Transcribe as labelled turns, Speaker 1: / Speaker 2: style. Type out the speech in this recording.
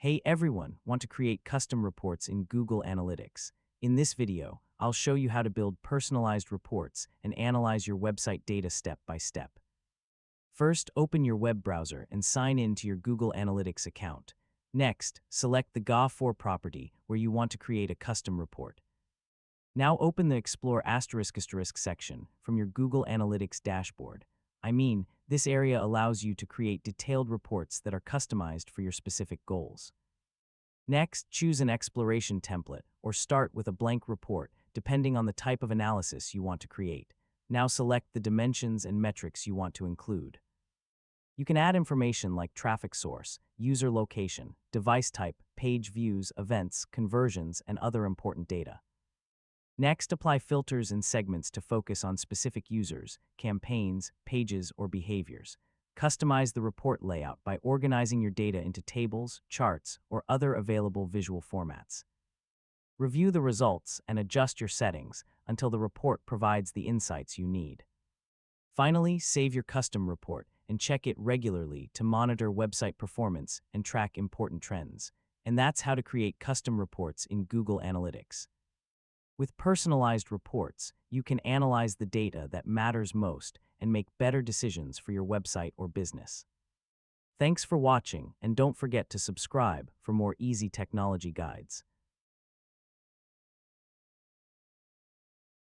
Speaker 1: Hey everyone, want to create custom reports in Google Analytics? In this video, I'll show you how to build personalized reports and analyze your website data step by step. First, open your web browser and sign in to your Google Analytics account. Next, select the GA4 property where you want to create a custom report. Now open the Explore ** section from your Google Analytics dashboard. This area allows you to create detailed reports that are customized for your specific goals. Next, choose an exploration template or start with a blank report depending on the type of analysis you want to create. Now select the dimensions and metrics you want to include. You can add information like traffic source, user location, device type, page views, events, conversions, and other important data. Next, apply filters and segments to focus on specific users, campaigns, pages, or behaviors. Customize the report layout by organizing your data into tables, charts, or other available visual formats. Review the results and adjust your settings until the report provides the insights you need. Finally, save your custom report and check it regularly to monitor website performance and track important trends. And that's how to create custom reports in Google Analytics. With personalized reports, you can analyze the data that matters most and make better decisions for your website or business. Thanks for watching, and don't forget to subscribe for more easy technology guides.